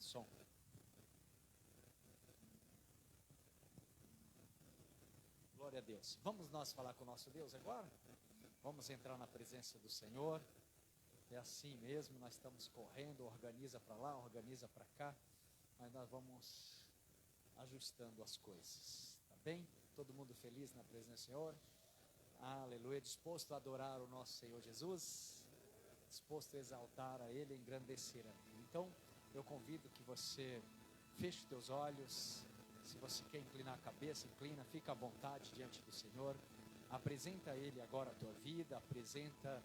Som. Glória a Deus. Vamos nós falar com o nosso Deus agora? Vamos entrar na presença do Senhor. É assim mesmo, nós estamos correndo, organiza para lá, organiza para cá, mas nós vamos ajustando as coisas, tá bem? Todo mundo feliz na presença do Senhor? Aleluia, disposto a adorar o nosso Senhor Jesus, disposto a exaltar a Ele, engrandecer a Ele. Então, eu convido que você feche os teus olhos. Se você quer inclinar a cabeça, inclina, fica à vontade diante do Senhor. Apresenta a Ele agora a tua vida, apresenta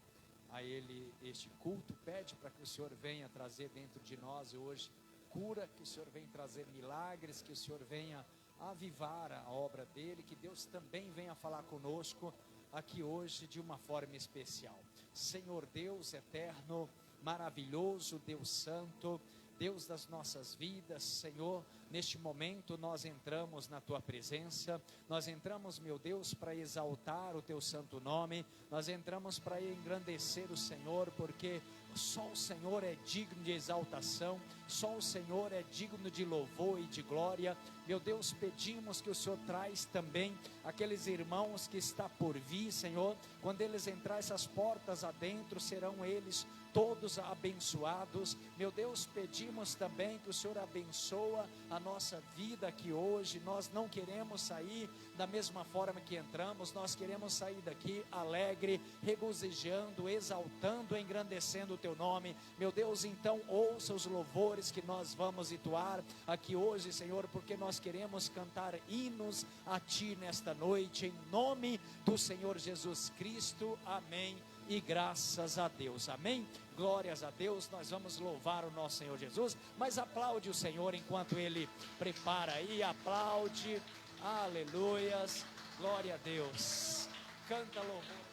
a Ele este culto. Pede para que o Senhor venha trazer dentro de nós hoje cura, que o Senhor venha trazer milagres, que o Senhor venha avivar a obra dEle, que Deus também venha falar conosco aqui hoje de uma forma especial. Senhor Deus eterno, maravilhoso, Deus santo, Deus das nossas vidas, Senhor, neste momento nós entramos na Tua presença, nós entramos, meu Deus, para exaltar o Teu santo nome, nós entramos para engrandecer o Senhor, porque só o Senhor é digno de exaltação, só o Senhor é digno de louvor e de glória. Meu Deus, pedimos que o Senhor traz também aqueles irmãos que está por vir, Senhor, quando eles entrar essas portas adentro, serão eles todos abençoados. Meu Deus, pedimos também que o Senhor abençoa a nossa vida aqui hoje. Nós não queremos sair da mesma forma que entramos, nós queremos sair daqui alegre, regozijando, exaltando, engrandecendo o Teu nome. Meu Deus, então ouça os louvores que nós vamos entoar aqui hoje, Senhor, porque nós queremos cantar hinos a Ti nesta noite, em nome do Senhor Jesus Cristo, amém. E graças a Deus, amém, glórias a Deus. Nós vamos louvar o nosso Senhor Jesus, mas aplaude o Senhor enquanto Ele prepara aí, aplaude, aleluias, glória a Deus, canta louvor.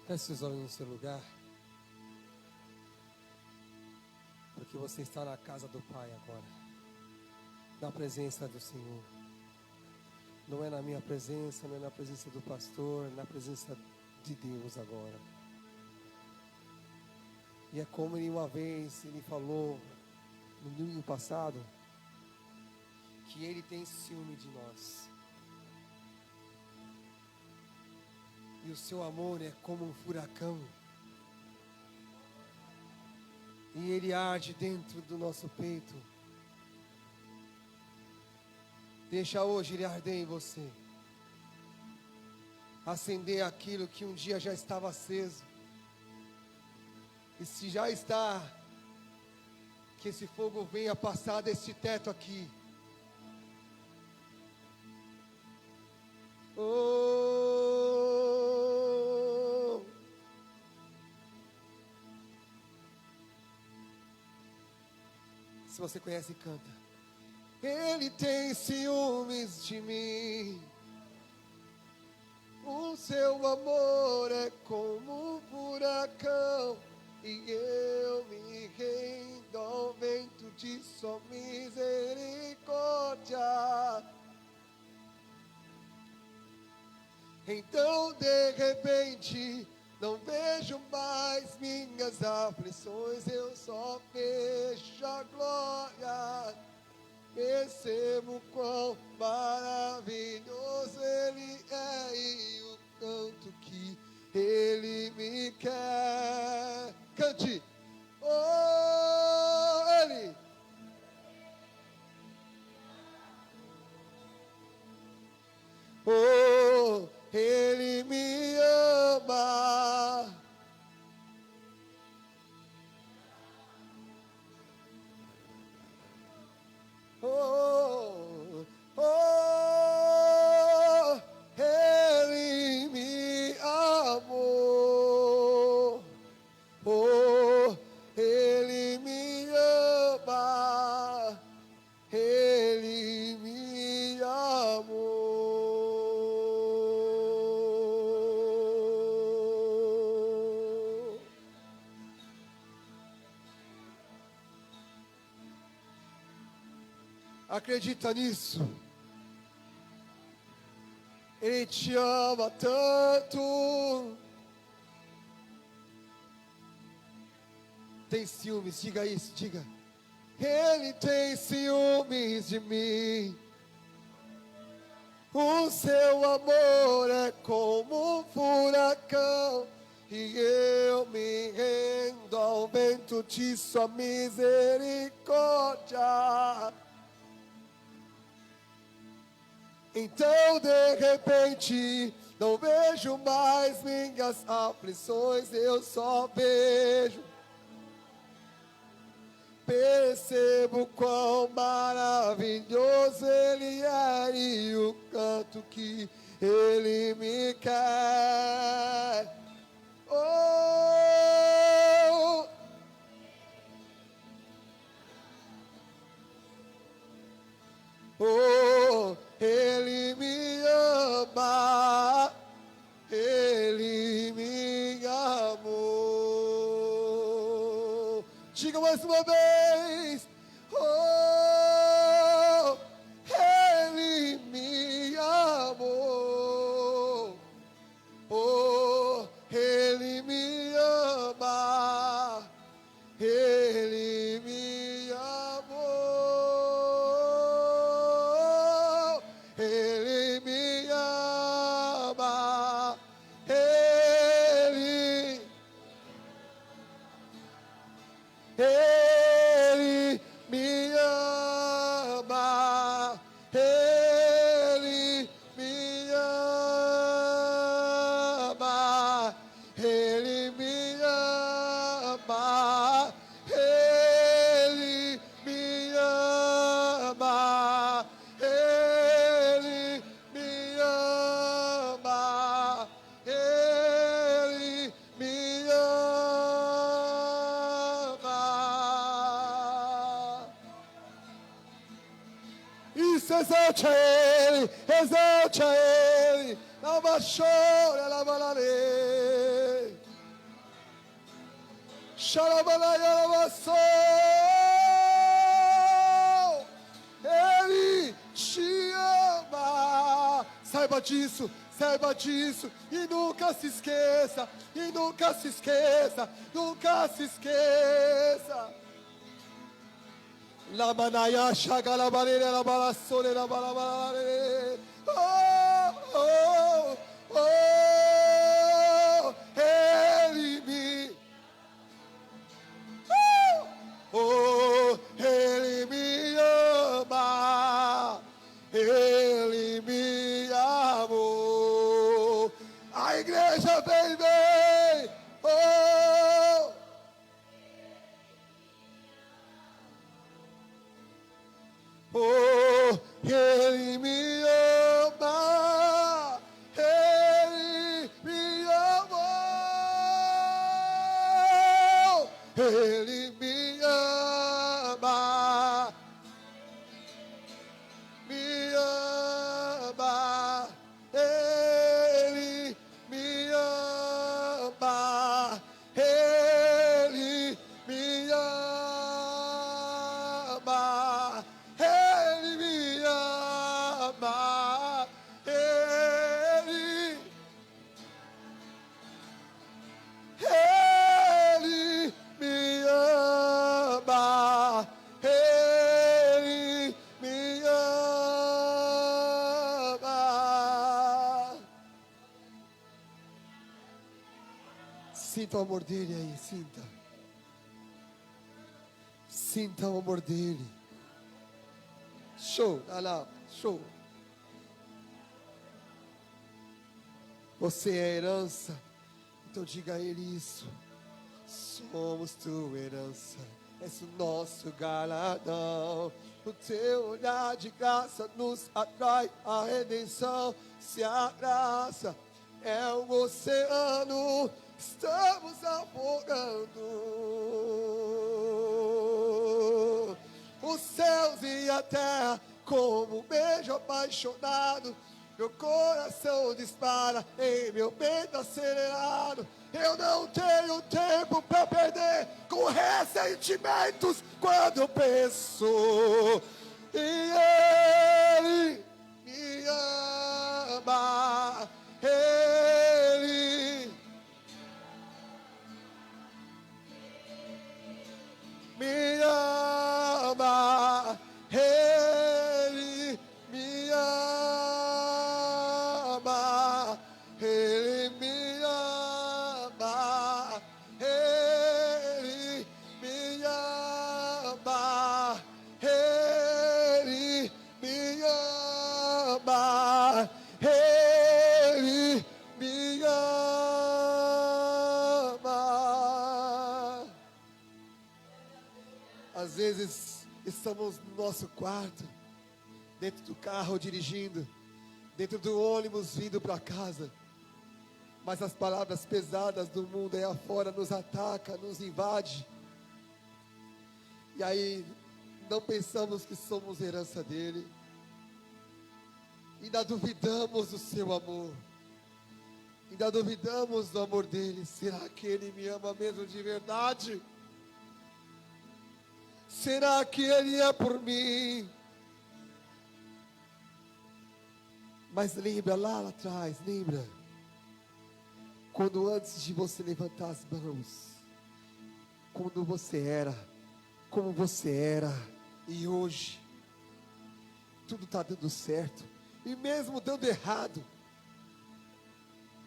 Feche os olhos no seu lugar, porque você está na casa do Pai agora, na presença do Senhor. Não é na minha presença, não é na presença do pastor, é na presença de Deus agora. E é como ele uma vez, ele falou no domingo passado, que ele tem ciúme de nós. E o seu amor é como um furacão. E ele arde dentro do nosso peito. Deixa hoje ele arder em você. Acender aquilo que um dia já estava aceso. E se já está, que esse fogo venha passar desse teto aqui. Oh. Se você conhece, canta. Ele tem ciúmes de mim. O seu amor é como um furacão, e eu me rendo ao vento de sua misericórdia. Então de repente não vejo mais minhas aflições, eu só vejo a glória. Percebo quão maravilhoso Ele é e o tanto que Ele me quer. Cante! Oh, Ele! Oh, Ele me ama. Oh, oh, Ele me amou. Oh, Ele me ama. Ele me amou. Acredita nisso? Ele te ama tanto. tem ciúmes, diga isso, diga. Ele tem ciúmes de mim. O seu amor é como um furacão, e eu me rendo ao vento de sua misericórdia. Então de repente não vejo mais minhas aflições, eu só vejo. Percebo quão maravilhoso Ele é e o canto que Ele me quer. Oh, oh, Ele me ama, Ele me amou. Diga mais uma vez. Oh, Ele me amou. Oh, Ele me ama. Ele me amou. Ele me ama. Ele me ama. Ele me ama. Ele me ama. Ele me ama. Ele me ama. Ele me ama. Isso, exalte a Ele, exalte a Ele. Lava chora, lava la lei. Ele te ama. Saiba disso, e nunca se esqueça, e nunca se esqueça, nunca se esqueça. La manaya shaga la barere la balasole la balabalare. Oh, oh, oh, Ele me. Oh, Ele me ama, Ele me amou. A igreja vem, vem. Oh, oh, Ele me ama, Ele me amou. Ele me ama, me ama, Ele me ama, Ele me ama, Ele me ama, Ele me ama, Ele me ama. Sinta o amor dele aí, sinta. Sinta o amor dele. Show, olha lá, show. Você é herança, então diga a ele isso. Somos tua herança, és o nosso galardão. O teu olhar de graça nos atrai a redenção. Se a graça é um oceano, estamos afogando. Os céus e a terra, como um beijo apaixonado, meu coração dispara em meu peito acelerado. Eu não tenho tempo para perder com ressentimentos quando eu penso. E Ele me ama, Ele Às vezes estamos no nosso quarto, dentro do carro dirigindo, dentro do ônibus vindo para casa, mas as palavras pesadas do mundo aí afora nos atacam, nos invade. E aí não pensamos que somos herança dele. Ainda duvidamos do seu amor. Ainda duvidamos do amor dele. Será que ele me ama mesmo de verdade? Será que ele é por mim? Mas lembra lá atrás, lembra? Quando antes de você levantar as mãos, quando você era, como você era, e hoje, tudo está dando certo, e mesmo dando errado,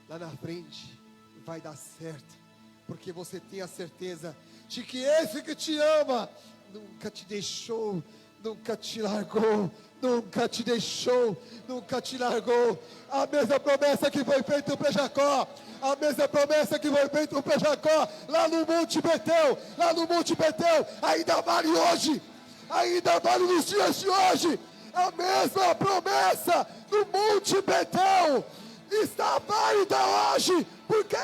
lá na frente, vai dar certo, porque você tem a certeza de que esse que te ama, nunca te deixou, nunca te largou, nunca te deixou, nunca te largou. A mesma promessa que foi feita para Jacó, a mesma promessa que foi feita para Jacó, lá no Monte Betel, ainda vale hoje, ainda vale nos dias de hoje. A mesma promessa do Monte Betel está válida hoje, porque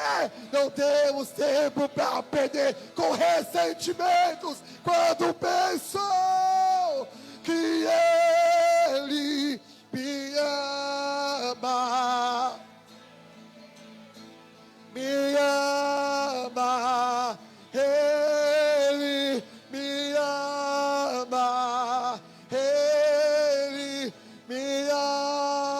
não temos tempo para perder com ressentimentos, quando pensou que ele me ama, ele me ama, ele me ama, ele me ama,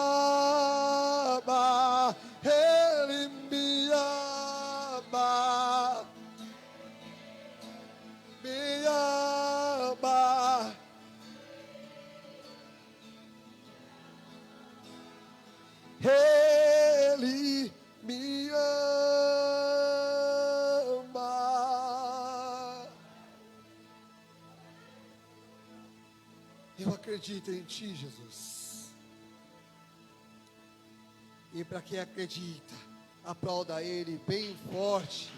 me ama. Ele me ama. Eu acredito em Ti, Jesus. E para quem acredita, aplauda Ele bem forte.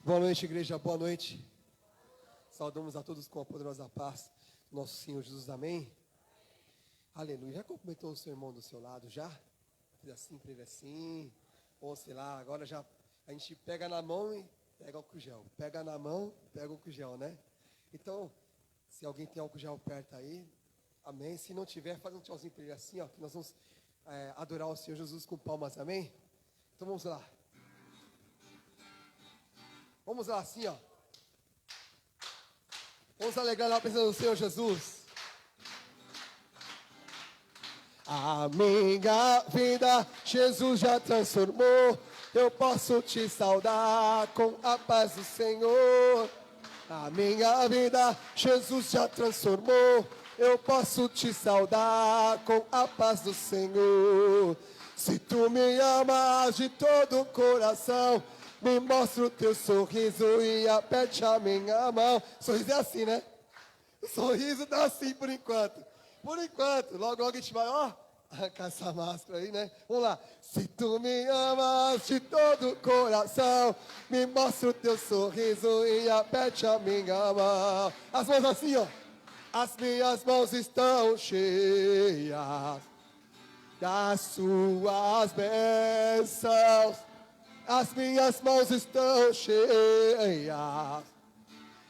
Boa noite, igreja, boa noite. Saudamos a todos com a poderosa paz do nosso Senhor Jesus, amém? Aleluia. Já cumprimentou o seu irmão do seu lado, já? Fez assim para ele assim, ou sei lá, agora já a gente pega na mão e pega álcool gel. Pega na mão, pega álcool gel, né? Então, se alguém tem álcool gel perto aí, amém? Se não tiver, faz um tchauzinho para ele assim, ó, que nós vamos adorar o Senhor Jesus com palmas, amém? Então vamos lá. Vamos lá assim, ó. Vamos alegrar na presença do Senhor Jesus. A minha vida Jesus já transformou. Eu posso te saudar com a paz do Senhor. A minha vida Jesus já transformou. Eu posso te saudar com a paz do Senhor. Se tu me amas de todo o coração, me mostra o teu sorriso e aperte a minha mão. Sorriso é assim, né? O sorriso tá assim por enquanto. Por enquanto. Logo, logo a gente vai, ó, arrancar essa máscara aí, né? Vamos lá. Se tu me amas de todo o coração, me mostra o teu sorriso e aperte a minha mão. As mãos assim, ó. As minhas mãos estão cheias das suas bênçãos. As minhas mãos estão cheias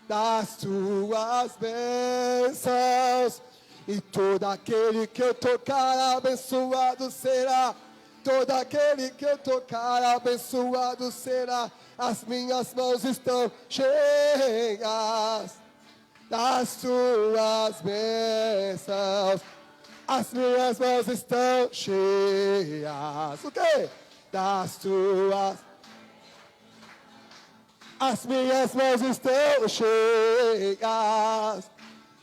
das tuas bênçãos. E todo aquele que eu tocar abençoado será. Todo aquele que eu tocar abençoado será. As minhas mãos estão cheias das tuas bênçãos. As minhas mãos estão cheias. O quê? Das tuas. As minhas mãos estão cheias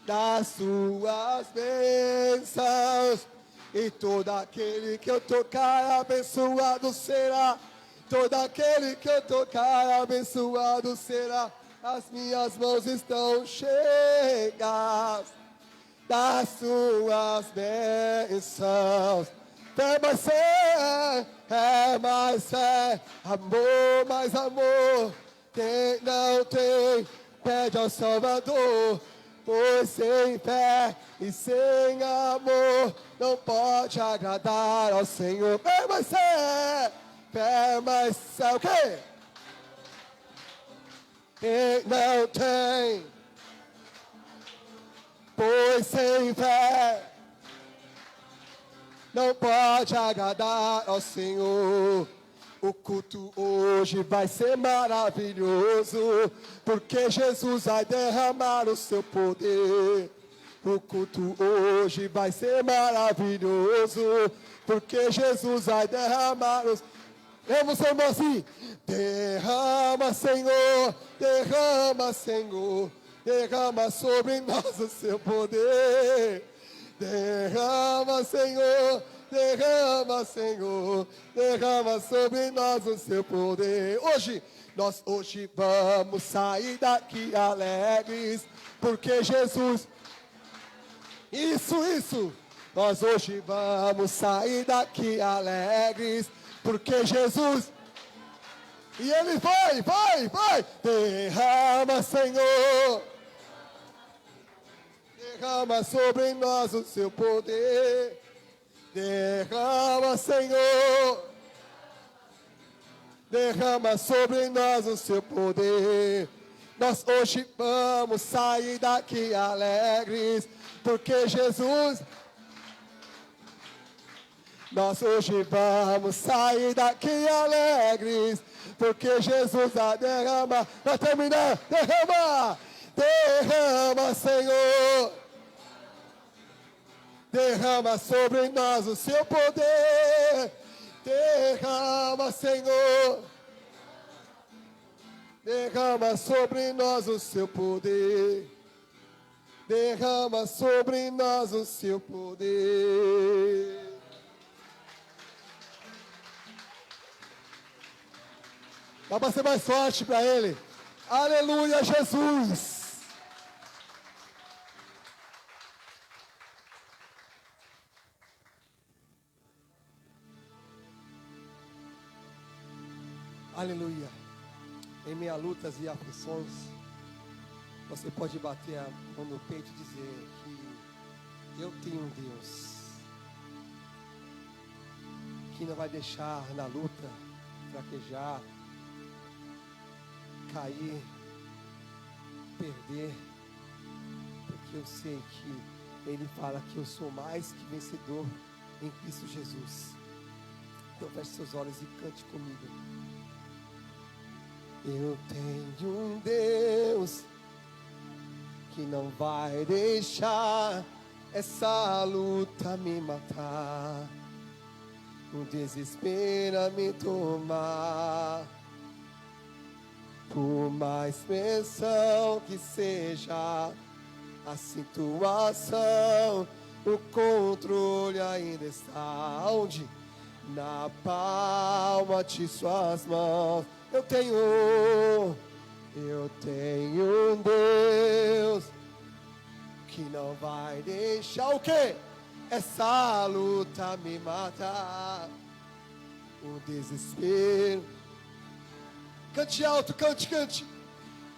das tuas bênçãos. E todo aquele que eu tocar abençoado será. Todo aquele que eu tocar abençoado será. As minhas mãos estão cheias das tuas bênçãos. Fé mais fé, é mais fé, amor mais amor. Quem não tem, pede ao Salvador. Pois sem fé e sem amor não pode agradar ao Senhor. Fé mais fé, o quê? Quem não tem, pois sem fé não pode agradar ao Senhor. O culto hoje vai ser maravilhoso, porque Jesus vai derramar o seu poder. O culto hoje vai ser maravilhoso, porque Jesus vai derramar os... Vamos, irmão, assim. Derrama, Senhor, derrama, Senhor, derrama sobre nós o seu poder. Derrama, Senhor, derrama, Senhor, derrama sobre nós o seu poder. Nós hoje vamos sair daqui alegres, porque Jesus... Isso. Nós hoje vamos sair daqui alegres, porque Jesus... E Ele vai. Derrama, Senhor. Derrama sobre nós o seu poder. Derrama, Senhor. Derrama sobre nós o seu poder. Nós hoje vamos sair daqui alegres, porque Jesus... Nós hoje vamos sair daqui alegres, porque Jesus vai derramar. Vai terminar. Derrama, Senhor. Derrama sobre nós o seu poder. Derrama, Senhor. Derrama sobre nós o seu poder. Derrama sobre nós o seu poder. Dá para ser mais forte para Ele. Aleluia, Jesus. Aleluia. Em meia lutas e aflições, você pode bater a mão no peito e dizer que eu tenho um Deus que não vai deixar na luta fraquejar, cair, perder, porque eu sei que Ele fala que eu sou mais que vencedor em Cristo Jesus. Então feche seus olhos e cante comigo. Eu tenho um Deus que não vai deixar essa luta me matar, o desespero a me tomar. Por mais pressão que seja a situação, o controle ainda está onde? Na palma de suas mãos. Eu tenho um Deus que não vai deixar o quê? Essa luta me matar, o desespero. Cante alto, cante.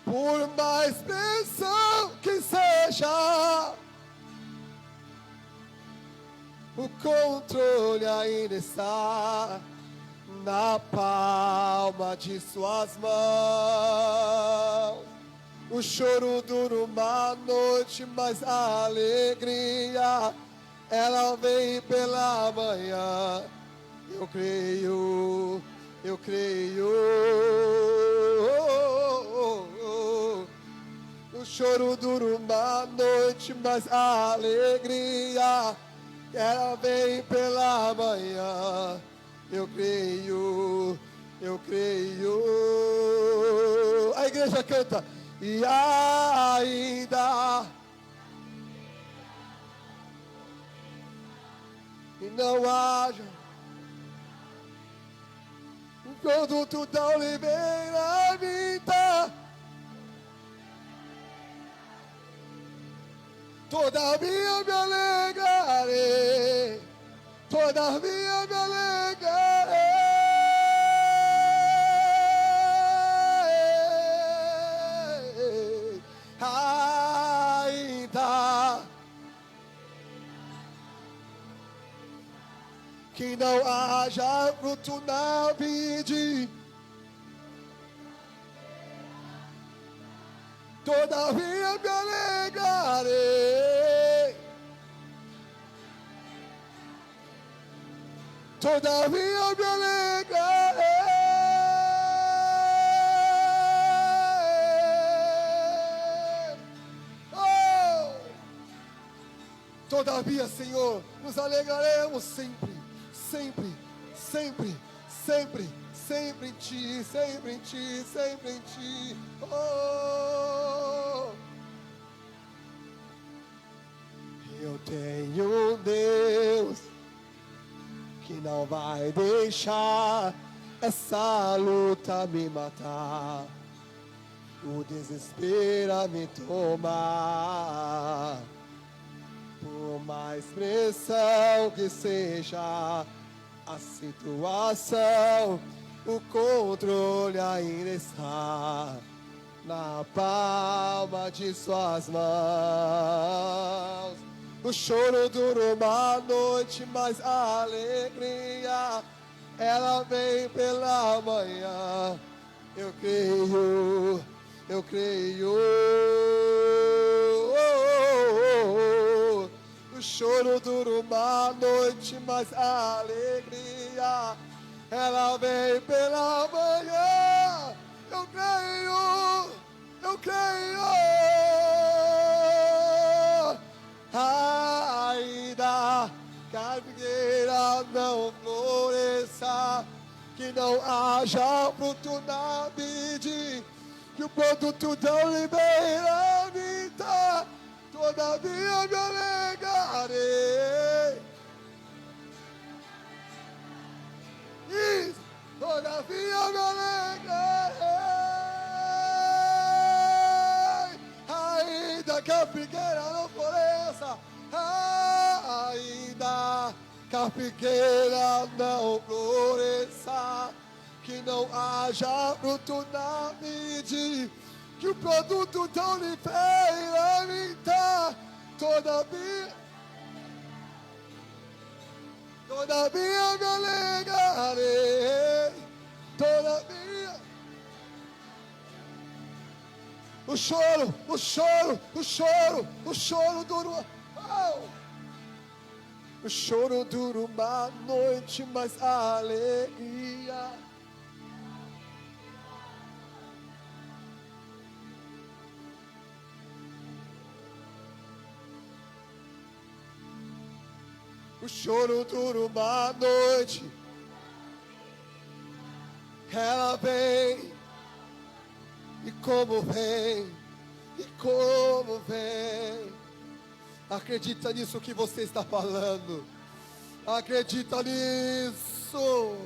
Por mais pressão que seja, o controle ainda está na palma de suas mãos. O choro dura uma noite, mas a alegria, ela vem pela manhã. Eu creio. O choro dura uma noite, mas a alegria, ela vem pela manhã. Eu creio. A igreja canta. E ainda e não haja quando tu não libera a vida, Todavia me alegrarei, todavia me alegrarei, ainda que não haja fruto na vide, todavia me alegrarei, todavia me alegrarei. Oh! Todavia, Senhor, nos alegraremos sempre, sempre, sempre, sempre, sempre em Ti, sempre em Ti, sempre em Ti. Oh! Eu tenho um Deus que não vai deixar essa luta me matar, o desespero a me tomar. Por mais pressão que seja a situação, o controle ainda está na palma de suas mãos. O choro dura uma noite, mas a alegria, ela vem pela manhã. Eu creio, eu creio. O choro dura uma noite, mas a alegria, ela vem pela manhã. Eu creio, eu creio. Ainda que a figueira não floresça, que não haja fruto na vide, que o produto da oliveira minta, todavia me alegrarei. Isso, todavia me alegrarei. Ainda que a figueira não floresça, ainda que a figueira não floresça, que não haja fruto na vide, que o produto da oliveira minta, todavia me alegrarei, todavia. O choro, o choro, o choro, o choro dura. O choro dura uma noite, mas a alegria, o choro dura uma noite, ela vem, e como vem, e como vem. Acredita nisso que você está falando, acredita nisso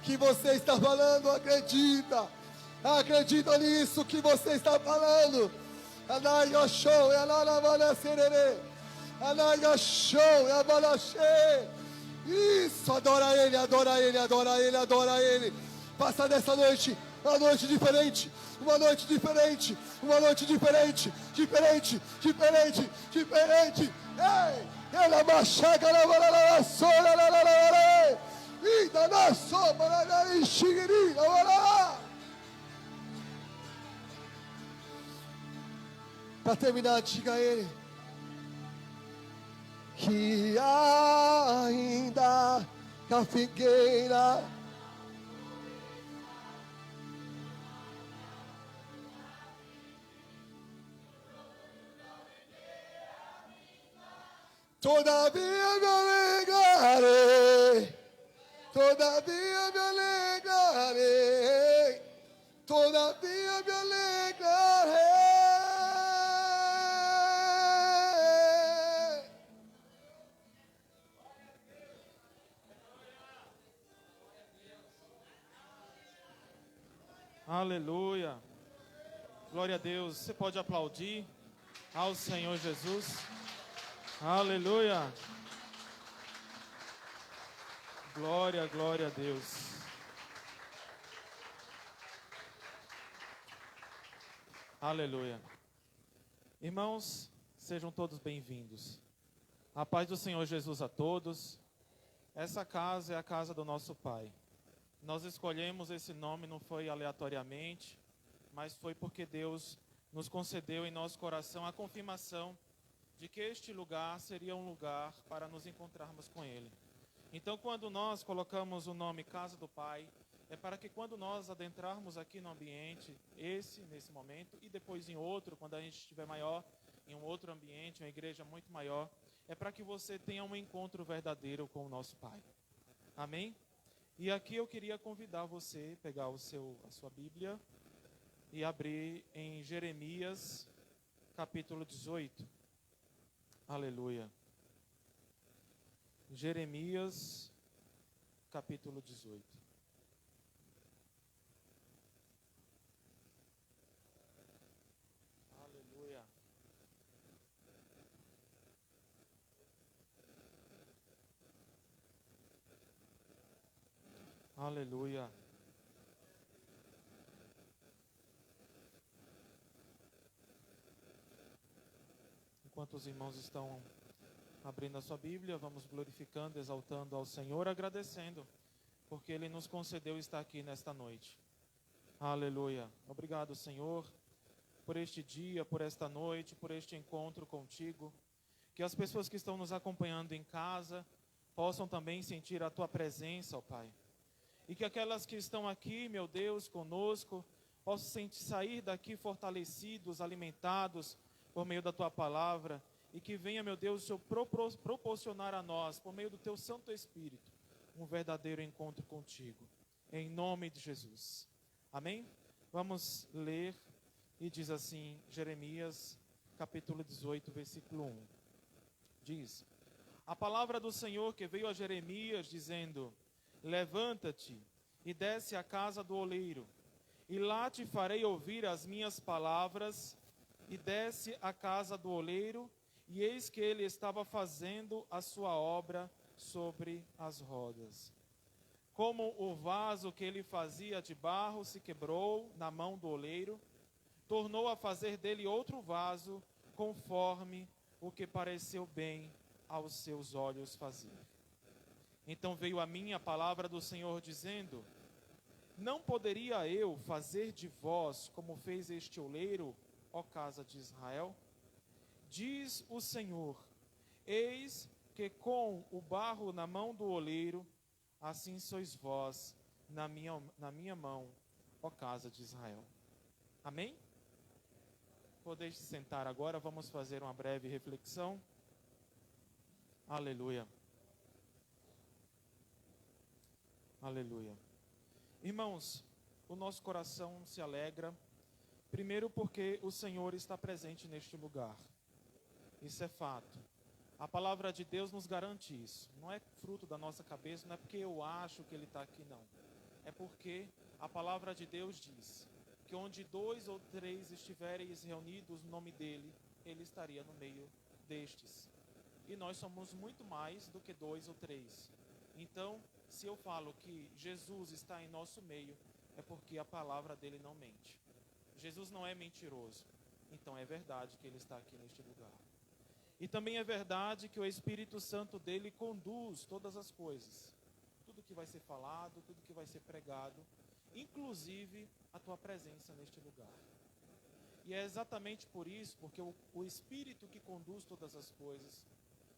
que você está falando, acredita nisso que você está falando. Anaya show, anana bana serere, anaya show, abana she. Isso, adora Ele, adora Ele, adora Ele, adora Ele. Passa dessa noite uma noite diferente, uma noite diferente, uma noite diferente, diferente, diferente, diferente. Ei, ela machaca na balala, sola, la la la la. Ida na sopa, na na enxigiri, agora. Para terminar, diga a Ele que ainda que a figueira todavia me alegrarei, todavia me alegrarei, todavia me alegrarei. Aleluia. Glória a Deus. Você pode aplaudir ao Senhor Jesus. Aleluia. Glória, glória a Deus. Aleluia. Irmãos, sejam todos bem-vindos. A paz do Senhor Jesus a todos. Essa casa é a casa do nosso Pai. Nós escolhemos esse nome, não foi aleatoriamente, mas foi porque Deus nos concedeu em nosso coração a confirmação de que este lugar seria um lugar para nos encontrarmos com Ele. Então, quando nós colocamos o nome Casa do Pai, é para que quando nós adentrarmos aqui no ambiente, nesse momento, e depois em outro, quando a gente estiver maior, em um outro ambiente, uma igreja muito maior, é para que você tenha um encontro verdadeiro com o nosso Pai. Amém? E aqui eu queria convidar você a pegar a sua Bíblia e abrir em Jeremias, capítulo 18. Aleluia. Jeremias, capítulo 18. Aleluia. Aleluia. Enquanto os irmãos estão abrindo a sua Bíblia, vamos glorificando, exaltando ao Senhor, agradecendo, porque Ele nos concedeu estar aqui nesta noite. Aleluia. Obrigado, Senhor, por este dia, por esta noite, por este encontro contigo. Que as pessoas que estão nos acompanhando em casa possam também sentir a Tua presença, ó Pai. E que aquelas que estão aqui, meu Deus, conosco, possam sair daqui fortalecidos, alimentados por meio da Tua palavra. E que venha, meu Deus, o Senhor proporcionar a nós, por meio do Teu Santo Espírito, um verdadeiro encontro contigo. Em nome de Jesus. Amém? Vamos ler, e diz assim, Jeremias, capítulo 18, versículo 1. Diz: a palavra do Senhor que veio a Jeremias, dizendo: levanta-te e desce à casa do oleiro, e lá te farei ouvir as minhas palavras. E desce à casa do oleiro, e eis que ele estava fazendo a sua obra sobre as rodas. Como o vaso que ele fazia de barro se quebrou na mão do oleiro, tornou a fazer dele outro vaso, conforme o que pareceu bem aos seus olhos fazer. Então veio a mim a palavra do Senhor, dizendo: não poderia eu fazer de vós como fez este oleiro, ó casa de Israel? Diz o Senhor: eis que com o barro na mão do oleiro, assim sois vós na minha mão, ó casa de Israel. Amém? Podeis se sentar agora, vamos fazer uma breve reflexão. Aleluia. Aleluia. Irmãos, o nosso coração se alegra, primeiro porque o Senhor está presente neste lugar. Isso é fato. A palavra de Deus nos garante isso. Não é fruto da nossa cabeça, não é porque eu acho que Ele está aqui, não. É porque a palavra de Deus diz que onde 2 ou 3 estivereis reunidos no nome dEle, Ele estaria no meio destes. E nós somos muito mais do que 2 ou 3. Então, se eu falo que Jesus está em nosso meio, é porque a palavra dEle não mente. Jesus não é mentiroso. Então é verdade que Ele está aqui neste lugar. E também é verdade que o Espírito Santo dele conduz todas as coisas. Tudo que vai ser falado, tudo que vai ser pregado, inclusive a tua presença neste lugar. E é exatamente por isso, porque o Espírito que conduz todas as coisas,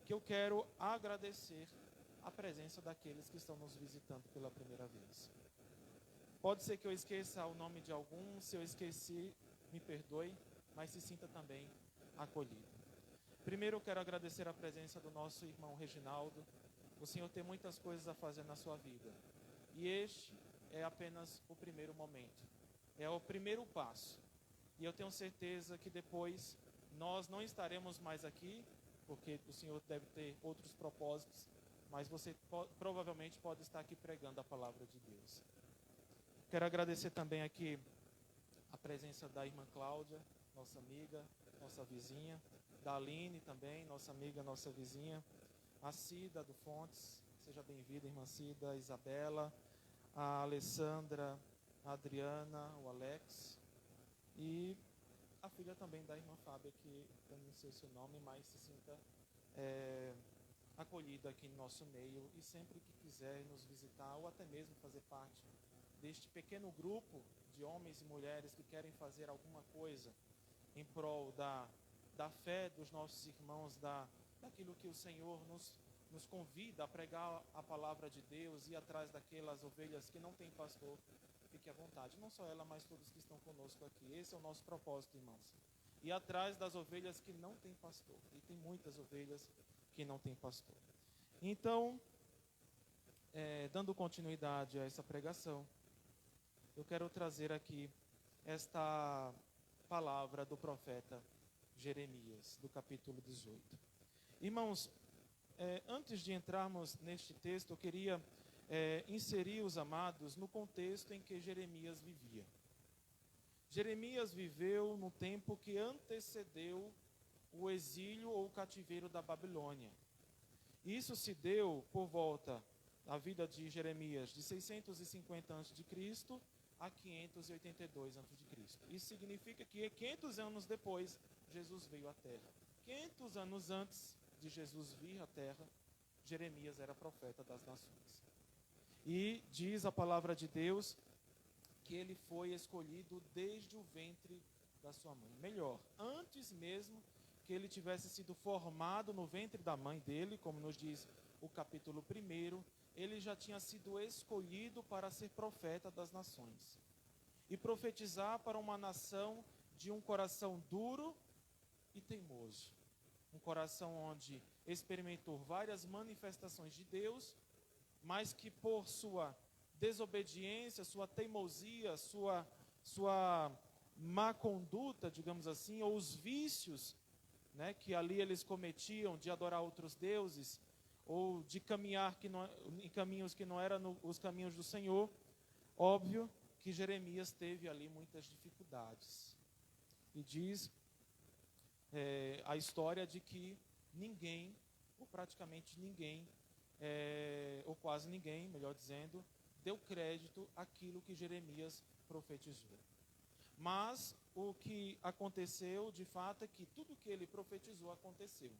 que eu quero agradecer a presença daqueles que estão nos visitando pela primeira vez. Pode ser que eu esqueça o nome de algum, se eu esqueci, me perdoe, mas se sinta também acolhido. Primeiro eu quero agradecer a presença do nosso irmão Reginaldo. O Senhor tem muitas coisas a fazer na sua vida. E este é apenas o primeiro momento. É o primeiro passo. E eu tenho certeza que depois nós não estaremos mais aqui, porque o Senhor deve ter outros propósitos, mas você provavelmente pode estar aqui pregando a palavra de Deus. Quero agradecer também aqui a presença da irmã Cláudia, nossa amiga, nossa vizinha. da Aline também, nossa amiga, nossa vizinha, a Cida do Fontes, seja bem-vinda, irmã Cida, a Isabela, a Alessandra, a Adriana, o Alex, e a filha também da irmã Fábia, que eu não sei o seu nome, mas se sinta acolhida aqui no nosso meio, e sempre que quiser nos visitar, ou até mesmo fazer parte deste pequeno grupo de homens e mulheres que querem fazer alguma coisa em prol da fé dos nossos irmãos, daquilo que o Senhor nos convida a pregar a palavra de Deus, e atrás daquelas ovelhas que não têm pastor, fique à vontade. Não só ela, mas todos que estão conosco aqui. Esse é o nosso propósito, irmãos. E atrás das ovelhas que não têm pastor. E tem muitas ovelhas que não têm pastor. Então, dando continuidade a essa pregação, eu quero trazer aqui esta palavra do profeta Jeremias, do capítulo 18. Irmãos, antes de entrarmos neste texto, eu queria inserir os amados no contexto em que Jeremias vivia. Jeremias viveu no tempo que antecedeu o exílio ou o cativeiro da Babilônia. Isso se deu por volta da vida de Jeremias de 650 a.C. a 582 a.C. Isso significa que 500 anos depois, Jesus veio à Terra. 500 anos antes de Jesus vir à Terra, Jeremias era profeta das nações. E diz a palavra de Deus que ele foi escolhido desde o ventre da sua mãe. Melhor, antes mesmo que ele tivesse sido formado no ventre da mãe dele, como nos diz o capítulo 1, ele já tinha sido escolhido para ser profeta das nações. E profetizar para uma nação de um coração duro e teimoso. Um coração onde experimentou várias manifestações de Deus, mas que por sua desobediência, sua teimosia, sua má conduta, digamos assim, ou os vícios, né, que ali eles cometiam de adorar outros deuses, ou de caminhar em caminhos que não eram os caminhos do Senhor, óbvio que Jeremias teve ali muitas dificuldades. E diz a história de que ninguém, ou praticamente ninguém, ou quase ninguém, melhor dizendo, deu crédito àquilo que Jeremias profetizou. Mas o que aconteceu, de fato, é que tudo que ele profetizou aconteceu.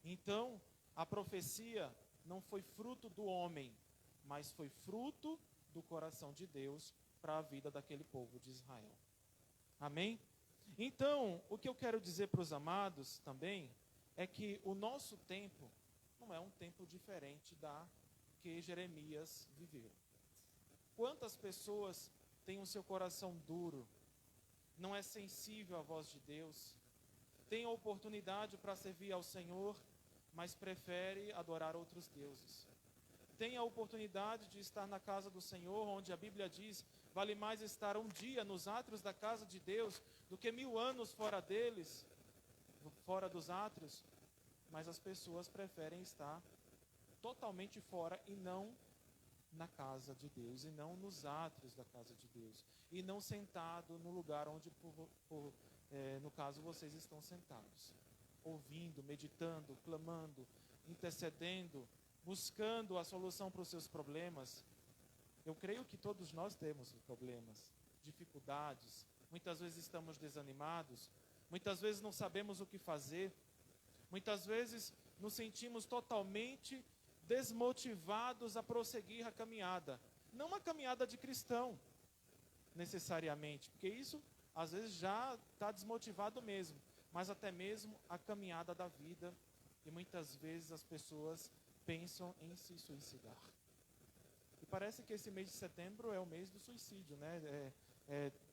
Então, a profecia não foi fruto do homem, mas foi fruto do coração de Deus para a vida daquele povo de Israel. Amém? Então, o que eu quero dizer para os amados também é que o nosso tempo não é um tempo diferente da que Jeremias viveu. Quantas pessoas têm o seu coração duro, não é sensível à voz de Deus, tem a oportunidade para servir ao Senhor, mas prefere adorar outros deuses. Tem a oportunidade de estar na casa do Senhor, onde a Bíblia diz, vale mais estar um dia nos átrios da casa de Deus, do que 1000 anos fora deles, fora dos átrios, mas as pessoas preferem estar totalmente fora e não na casa de Deus, e não nos átrios da casa de Deus, e não sentado no lugar onde, no caso, vocês estão sentados, ouvindo, meditando, clamando, intercedendo, buscando a solução para os seus problemas. Eu creio que todos nós temos problemas, dificuldades, muitas vezes estamos desanimados, muitas vezes não sabemos o que fazer, muitas vezes nos sentimos totalmente desmotivados a prosseguir a caminhada. Não uma caminhada de cristão, necessariamente, porque isso às vezes já está desmotivado mesmo, mas até mesmo a caminhada da vida, e muitas vezes as pessoas pensam em se suicidar. E parece que esse mês de setembro é o mês do suicídio, né?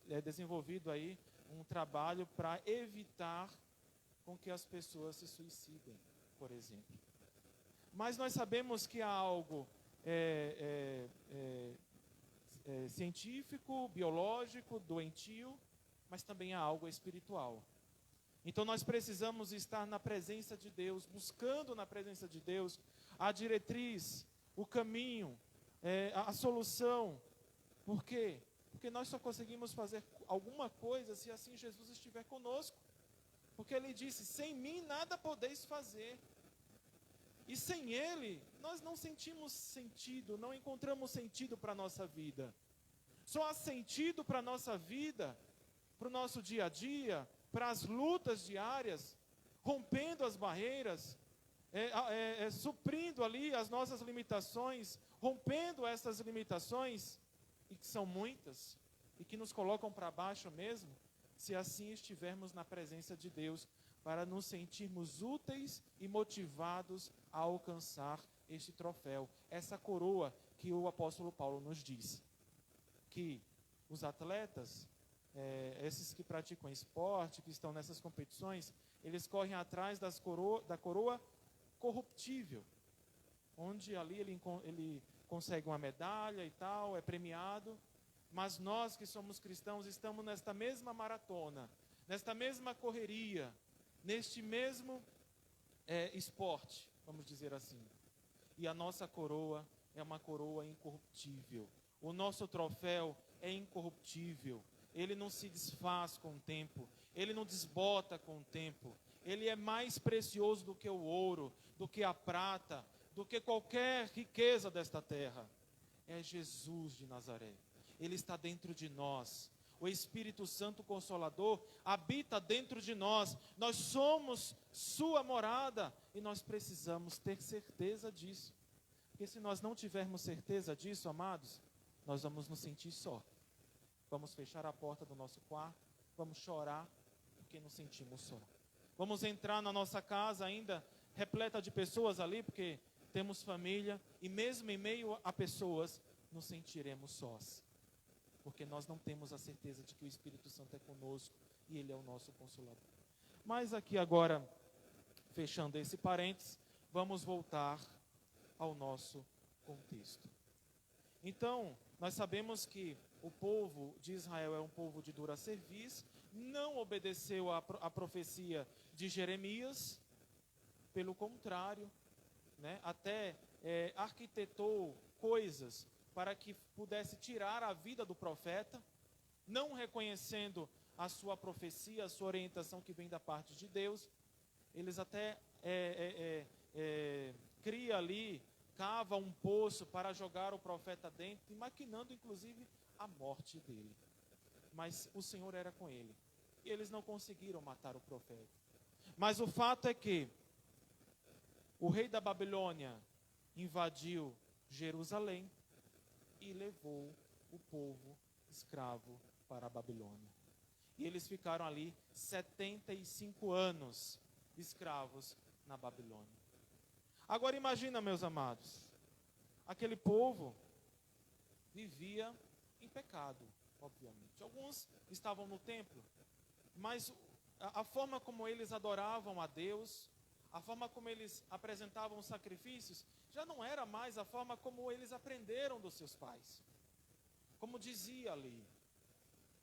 É desenvolvido aí um trabalho para evitar com que as pessoas se suicidem, por exemplo. Mas nós sabemos que há algo científico, biológico, doentio, mas também há algo espiritual. Então nós precisamos estar na presença de Deus, buscando na presença de Deus a diretriz, o caminho, a solução. Por quê? Porque nós só conseguimos fazer alguma coisa se assim Jesus estiver conosco. Porque ele disse: sem mim nada podeis fazer. E sem ele, nós não sentimos sentido, não encontramos sentido para a nossa vida. Só há sentido para a nossa vida, para o nosso dia a dia, para as lutas diárias, rompendo as barreiras, suprindo ali as nossas limitações, rompendo essas limitações, e que são muitas, e que nos colocam para baixo mesmo, se assim estivermos na presença de Deus, para nos sentirmos úteis e motivados a alcançar este troféu, essa coroa que o apóstolo Paulo nos diz. Que os atletas, esses que praticam esporte, que estão nessas competições, eles correm atrás da coroa corruptível, onde ali ele consegue uma medalha e tal, é premiado. Mas nós que somos cristãos estamos nesta mesma maratona, nesta mesma correria, neste mesmo esporte, vamos dizer assim. E a nossa coroa é uma coroa incorruptível. O nosso troféu é incorruptível. Ele não se desfaz com o tempo. Ele não desbota com o tempo. Ele é mais precioso do que o ouro, do que a prata, do que qualquer riqueza desta terra. É Jesus de Nazaré. Ele está dentro de nós. O Espírito Santo Consolador habita dentro de nós. Nós somos sua morada e nós precisamos ter certeza disso. Porque se nós não tivermos certeza disso, amados, nós vamos nos sentir só. Vamos fechar a porta do nosso quarto, vamos chorar porque nos sentimos só. Vamos entrar na nossa casa ainda repleta de pessoas ali, porque temos família, e mesmo em meio a pessoas, nos sentiremos sós. Porque nós não temos a certeza de que o Espírito Santo é conosco e Ele é o nosso Consolador. Mas aqui agora, fechando esse parênteses, vamos voltar ao nosso contexto. Então, nós sabemos que o povo de Israel é um povo de dura cerviz, não obedeceu à profecia de Jeremias, pelo contrário, até arquitetou coisas para que pudesse tirar a vida do profeta, não reconhecendo a sua profecia, a sua orientação que vem da parte de Deus. Eles até cria ali, cava um poço para jogar o profeta dentro, maquinando inclusive a morte dele. Mas o Senhor era com ele, e eles não conseguiram matar o profeta. Mas o fato é que o rei da Babilônia invadiu Jerusalém e levou o povo escravo para a Babilônia. E eles ficaram ali 75 anos escravos na Babilônia. Agora imagina, meus amados, aquele povo vivia em pecado, obviamente. Alguns estavam no templo, mas a forma como eles adoravam a Deus, a forma como eles apresentavam os sacrifícios, já não era mais a forma como eles aprenderam dos seus pais. Como dizia ali.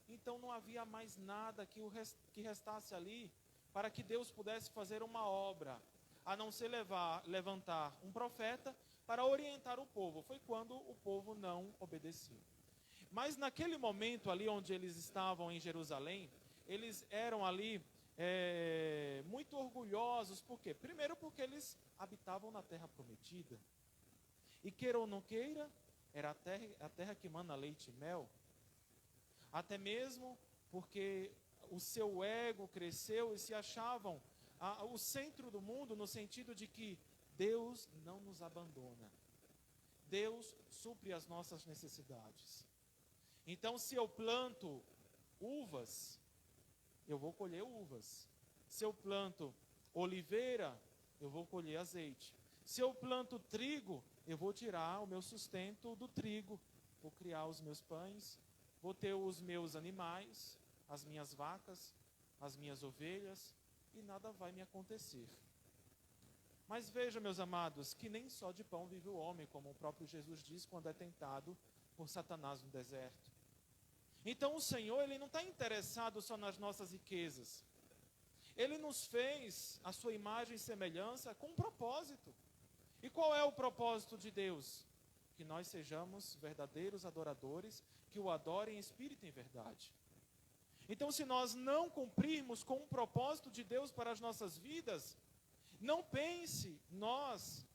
Então não havia mais nada que restasse ali para que Deus pudesse fazer uma obra, a não ser levantar um profeta para orientar o povo. Foi quando o povo não obedeceu. Mas naquele momento ali onde eles estavam em Jerusalém, eles eram ali muito orgulhosos. Por quê? Primeiro porque eles habitavam na terra prometida. E queira ou não queira, era a terra que mana leite e mel. Até mesmo porque o seu ego cresceu e se achavam o centro do mundo, no sentido de que Deus não nos abandona. Deus supre as nossas necessidades. Então, se eu planto uvas, eu vou colher uvas. Se eu planto oliveira, eu vou colher azeite. Se eu planto trigo, eu vou tirar o meu sustento do trigo. Vou criar os meus pães, vou ter os meus animais, as minhas vacas, as minhas ovelhas, e nada vai me acontecer. Mas veja, meus amados, que nem só de pão vive o homem, como o próprio Jesus diz quando é tentado por Satanás no deserto. Então o Senhor, Ele não está interessado só nas nossas riquezas. Ele nos fez a sua imagem e semelhança com um propósito. E qual é o propósito de Deus? Que nós sejamos verdadeiros adoradores, que o adorem em espírito e em verdade. Então, se nós não cumprirmos com o propósito de Deus para as nossas vidas, não pense nós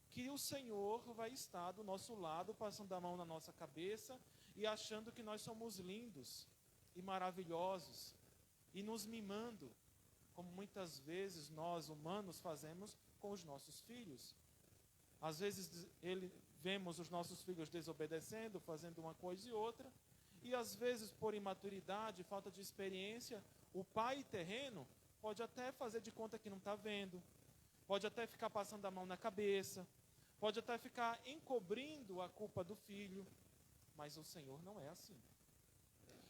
que o Senhor vai estar do nosso lado, passando a mão na nossa cabeça e achando que nós somos lindos e maravilhosos e nos mimando, como muitas vezes nós humanos fazemos com os nossos filhos. Às vezes vemos os nossos filhos desobedecendo, fazendo uma coisa e outra, e às vezes por imaturidade, falta de experiência, o pai terreno pode até fazer de conta que não está vendo, pode até ficar passando a mão na cabeça, pode até ficar encobrindo a culpa do filho, mas o Senhor não é assim.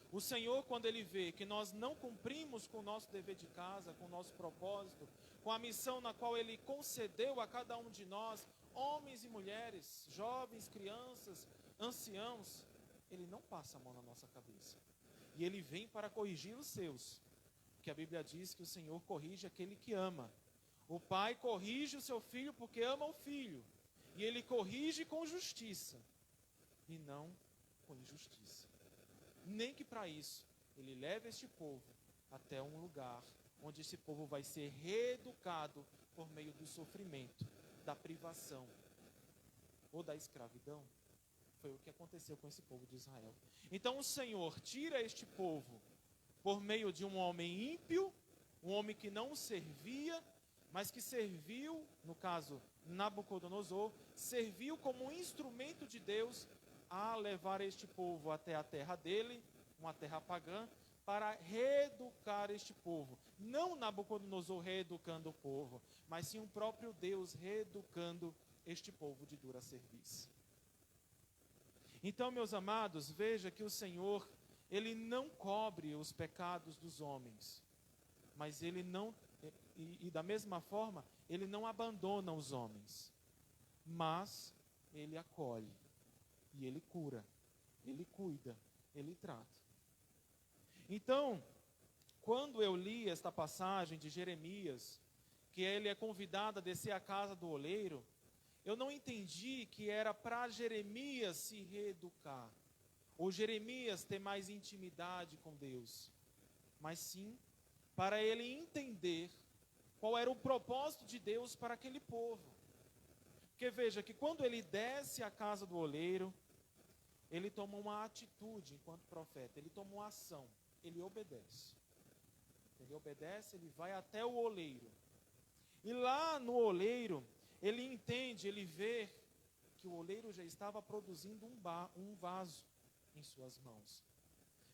O Senhor, quando Ele vê que nós não cumprimos com o nosso dever de casa, com o nosso propósito, com a missão na qual Ele concedeu a cada um de nós, homens e mulheres, jovens, crianças, anciãos, Ele não passa a mão na nossa cabeça. E Ele vem para corrigir os seus. Porque a Bíblia diz que o Senhor corrige aquele que ama. O pai corrige o seu filho porque ama o filho. E Ele corrige com justiça. E não com injustiça. Nem que para isso Ele leve este povo até um lugar onde esse povo vai ser reeducado por meio do sofrimento, da privação ou da escravidão. Foi o que aconteceu com esse povo de Israel. Então o Senhor tira este povo por meio de um homem ímpio, um homem que não servia, mas que serviu, no caso Nabucodonosor, serviu como um instrumento de Deus a levar este povo até a terra dele, uma terra pagã, para reeducar este povo. Não Nabucodonosor reeducando o povo, mas sim o próprio Deus reeducando este povo de dura serviço. Então, meus amados, veja que o Senhor, Ele não cobre os pecados dos homens, mas Ele não, e da mesma forma, Ele não abandona os homens, mas Ele acolhe, e Ele cura, Ele cuida, Ele trata. Então, quando eu li esta passagem de Jeremias, que ele é convidado a descer à casa do oleiro, eu não entendi que era para Jeremias se reeducar, ou Jeremias ter mais intimidade com Deus, mas sim para ele entender qual era o propósito de Deus para aquele povo. Porque veja que quando ele desce à casa do oleiro, ele toma uma atitude enquanto profeta, ele toma uma ação, ele obedece. Ele obedece, ele vai até o oleiro. E lá no oleiro, ele entende, ele vê que o oleiro já estava produzindo um vaso em suas mãos.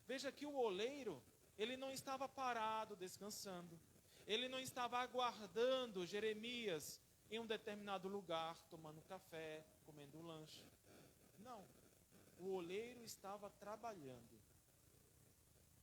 Veja que o oleiro, ele não estava parado, descansando. Ele não estava aguardando Jeremias em um determinado lugar, tomando café, comendo um lanche. Não. O oleiro estava trabalhando.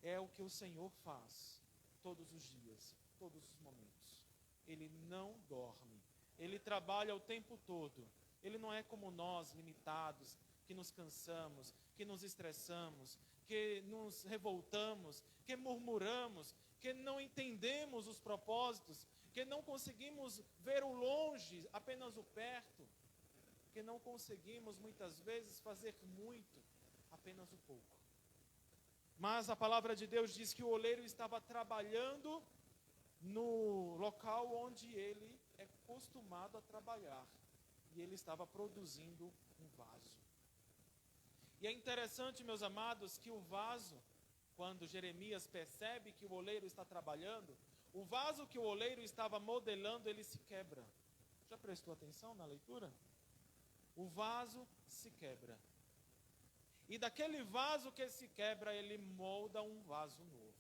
É o que o Senhor faz todos os dias, todos os momentos. Ele não dorme. Ele trabalha o tempo todo. Ele não é como nós, limitados, que nos cansamos, que nos estressamos, que nos revoltamos, que murmuramos, que não entendemos os propósitos, que não conseguimos ver o longe, apenas o perto, que não conseguimos muitas vezes fazer muito, apenas o pouco. Mas a palavra de Deus diz que o oleiro estava trabalhando no local onde ele é acostumado a trabalhar. E ele estava produzindo um vaso. E é interessante, meus amados, que o vaso, quando Jeremias percebe que o oleiro está trabalhando, o vaso que o oleiro estava modelando, ele se quebra. Já prestou atenção na leitura? O vaso se quebra. E daquele vaso que se quebra, ele molda um vaso novo.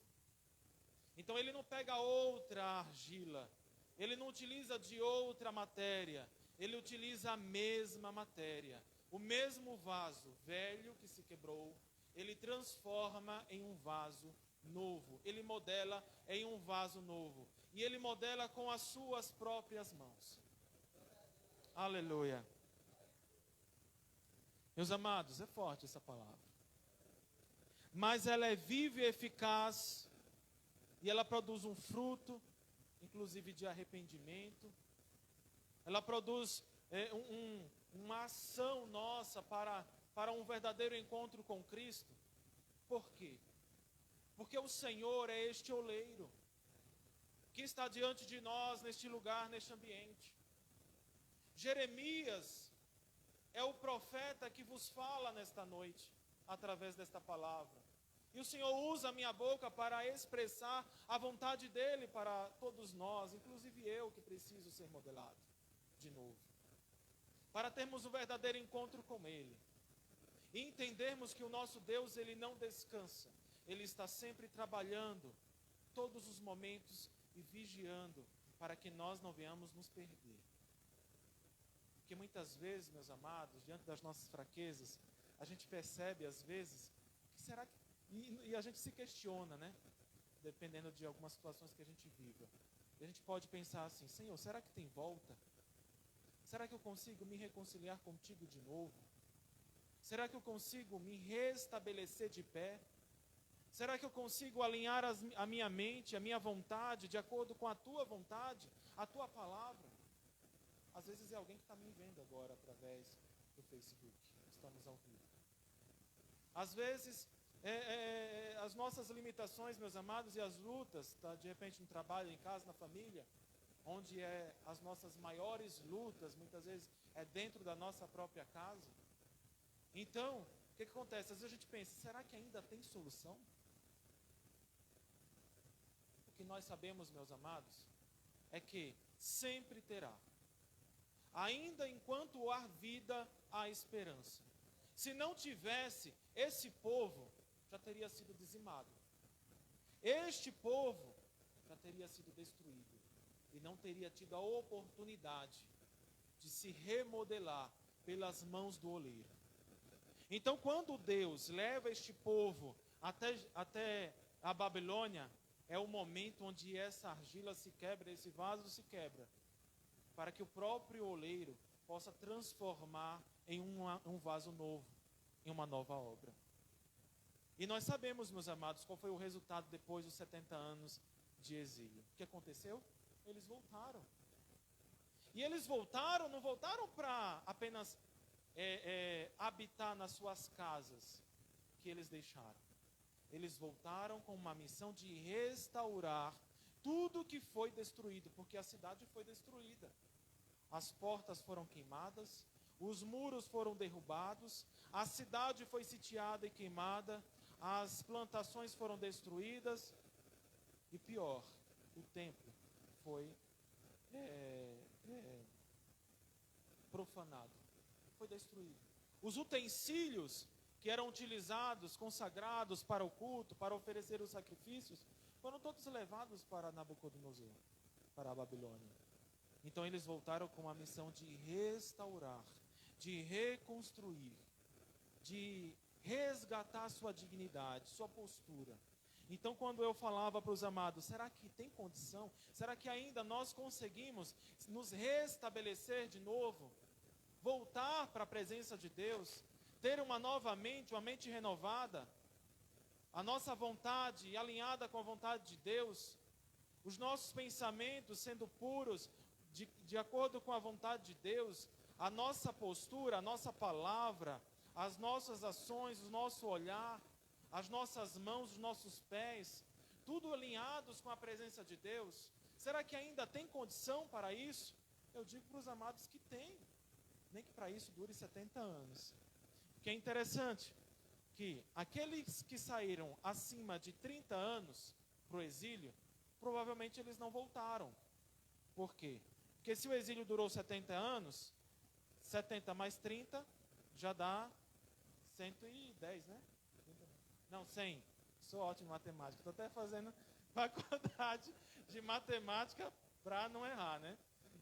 Então ele não pega outra argila, ele não utiliza de outra matéria, ele utiliza a mesma matéria. O mesmo vaso velho que se quebrou, ele transforma em um vaso novo. Ele modela em um vaso novo. E ele modela com as suas próprias mãos. Aleluia. Meus amados, é forte essa palavra. Mas ela é viva e eficaz. E ela produz um fruto, inclusive de arrependimento. Ela produz uma ação nossa para um verdadeiro encontro com Cristo. Por quê? Porque o Senhor é este oleiro que está diante de nós, neste lugar, neste ambiente. Jeremias é o profeta que vos fala nesta noite, através desta palavra. E o Senhor usa a minha boca para expressar a vontade dEle para todos nós, inclusive eu que preciso ser modelado de novo. Para termos um verdadeiro encontro com Ele. E entendermos que o nosso Deus, Ele não descansa. Ele está sempre trabalhando, todos os momentos, e vigiando, para que nós não venhamos nos perder. Porque muitas vezes, meus amados, diante das nossas fraquezas, a gente percebe às vezes, que será que... E a gente se questiona, né? Dependendo de algumas situações que a gente viva. E a gente pode pensar assim, Senhor, será que tem volta? Será que eu consigo me reconciliar contigo de novo? Será que eu consigo me restabelecer de pé? Será que eu consigo alinhar a minha mente, a minha vontade, de acordo com a tua vontade, a tua palavra? Às vezes é alguém que está me vendo agora através do Facebook. Estamos ao vivo. Às vezes, as nossas limitações, meus amados, e as lutas, tá, de repente no trabalho, em casa, na família, onde as nossas maiores lutas, muitas vezes, é dentro da nossa própria casa. Então, o que acontece? Às vezes a gente pensa, será que ainda tem solução? O que nós sabemos, meus amados, é que sempre terá. Ainda enquanto há vida, há esperança. Se não tivesse, esse povo já teria sido dizimado. Este povo já teria sido destruído. E não teria tido a oportunidade de se remodelar pelas mãos do oleiro. Então, quando Deus leva este povo até a Babilônia, é o momento onde essa argila se quebra, esse vaso se quebra, para que o próprio oleiro possa transformar em um vaso novo, em uma nova obra. E nós sabemos, meus amados, qual foi o resultado depois dos 70 anos de exílio. O que aconteceu? Eles voltaram. E eles voltaram, não voltaram para apenas habitar nas suas casas que eles deixaram. Eles voltaram com uma missão de restaurar tudo que foi destruído, porque a cidade foi destruída. As portas foram queimadas, os muros foram derrubados, a cidade foi sitiada e queimada, as plantações foram destruídas, e pior, o templo foi profanado, foi destruído. Os utensílios que eram utilizados, consagrados para o culto, para oferecer os sacrifícios, foram todos levados para Nabucodonosor, para a Babilônia. Então eles voltaram com a missão de restaurar, de reconstruir, de resgatar sua dignidade, sua postura. Então, quando eu falava para os amados, será que tem condição? Será que ainda nós conseguimos nos restabelecer de novo? Voltar para a presença de Deus? Ter uma nova mente, uma mente renovada? A nossa vontade alinhada com a vontade de Deus? Os nossos pensamentos sendo puros, de acordo com a vontade de Deus? A nossa postura, a nossa palavra, as nossas ações, o nosso olhar, as nossas mãos, os nossos pés, tudo alinhados com a presença de Deus? Será que ainda tem condição para isso? Eu digo para os amados que tem, nem que para isso dure 70 anos. Que é interessante que aqueles que saíram acima de 30 anos para o exílio, provavelmente eles não voltaram. Por quê? Porque se o exílio durou 70 anos, 70 mais 30 já dá 110, né? Não, 100. Sou ótimo em matemática. Estou até fazendo faculdade de matemática para não errar, né?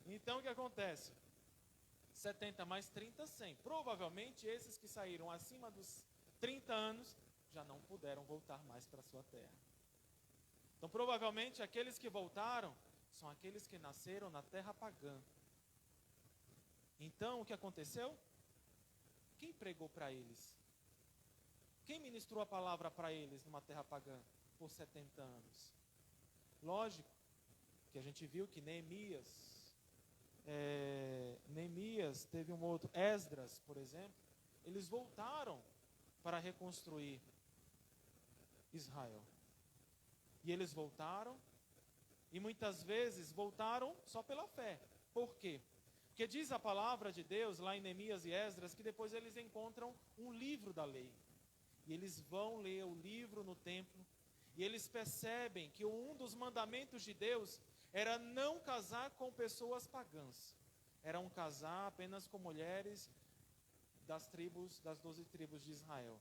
Então, o que acontece? 70 mais 30, 100. Provavelmente, esses que saíram acima dos 30 anos já não puderam voltar mais para a sua terra. Então, provavelmente, aqueles que voltaram são aqueles que nasceram na terra pagã. Então, o que aconteceu? Quem pregou para eles? Quem ministrou a palavra para eles numa terra pagã por 70 anos? Lógico que a gente viu que Neemias teve um outro, Esdras, por exemplo, eles voltaram para reconstruir Israel. E eles voltaram, e muitas vezes voltaram só pela fé. Por quê? Porque diz a palavra de Deus, lá em Neemias e Esdras, que depois eles encontram um livro da lei. E eles vão ler o livro no templo, e eles percebem que um dos mandamentos de Deus era não casar com pessoas pagãs. Era um casar apenas com mulheres das 12 tribos de Israel.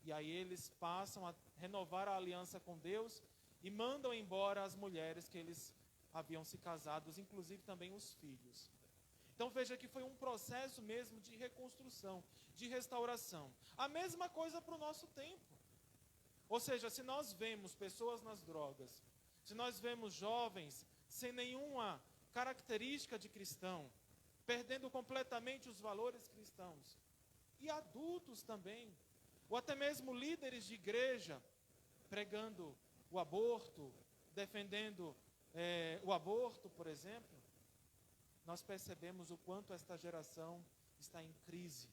E aí eles passam a renovar a aliança com Deus e mandam embora as mulheres que eles haviam se casados, inclusive também os filhos. Então veja que foi um processo mesmo de reconstrução, de restauração. A mesma coisa para o nosso tempo. Ou seja, se nós vemos pessoas nas drogas, se nós vemos jovens sem nenhuma característica de cristão, perdendo completamente os valores cristãos, e adultos também, ou até mesmo líderes de igreja, pregando o aborto, defendendo o aborto, por exemplo, nós percebemos o quanto esta geração está em crise,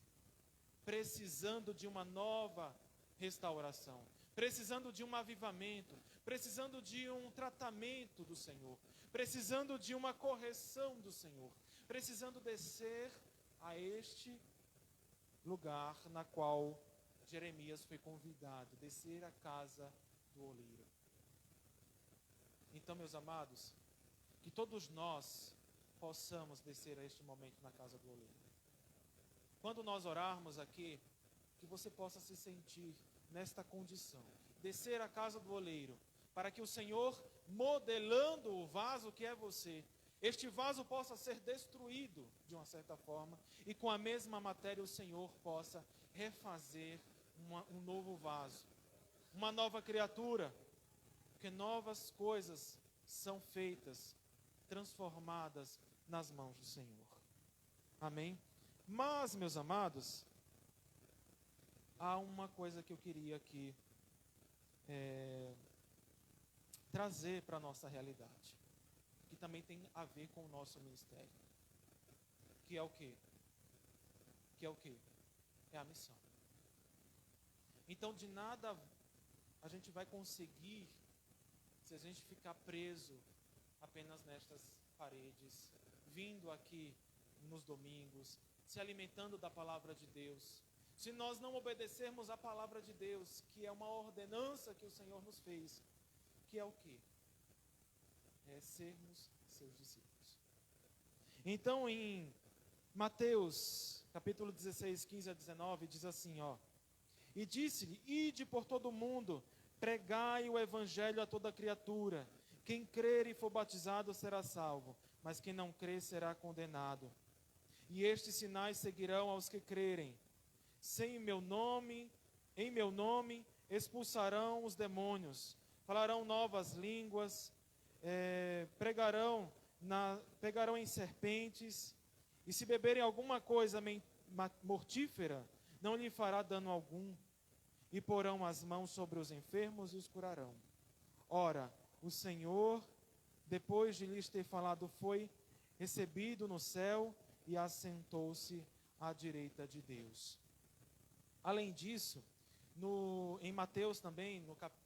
precisando de uma nova restauração, precisando de um avivamento, precisando de um tratamento do Senhor, precisando de uma correção do Senhor, precisando descer a este lugar na qual Jeremias foi convidado, descer à casa do oleiro. Então, meus amados, que todos nós possamos descer a este momento na casa do oleiro. Quando nós orarmos aqui, que você possa se sentir nesta condição, descer à casa do oleiro, para que o Senhor, modelando o vaso que é você, este vaso possa ser destruído de uma certa forma, e com a mesma matéria o Senhor possa refazer um novo vaso, uma nova criatura, porque novas coisas são feitas, transformadas nas mãos do Senhor. Amém? Mas, meus amados, há uma coisa que eu queria aqui trazer para a nossa realidade, que também tem a ver com o nosso ministério, que é o quê? É a missão. Então, de nada a gente vai conseguir se a gente ficar preso apenas nestas paredes, vindo aqui nos domingos, se alimentando da palavra de Deus. Se nós não obedecermos à palavra de Deus, que é uma ordenança que o Senhor nos fez, que é o quê? É sermos seus discípulos. Então, em Mateus, capítulo 16, 15 a 19, diz assim, e disse-lhe, ide por todo o mundo, pregai o evangelho a toda criatura. Quem crer e for batizado será salvo, mas quem não crer será condenado. E estes sinais seguirão aos que crerem. Em meu nome expulsarão os demônios, falarão novas línguas, pegarão em serpentes, e se beberem alguma coisa mortífera, não lhe fará dano algum, e porão as mãos sobre os enfermos e os curarão. Ora, o Senhor, depois de lhes ter falado, foi recebido no céu e assentou-se à direita de Deus. Além disso, em Mateus também,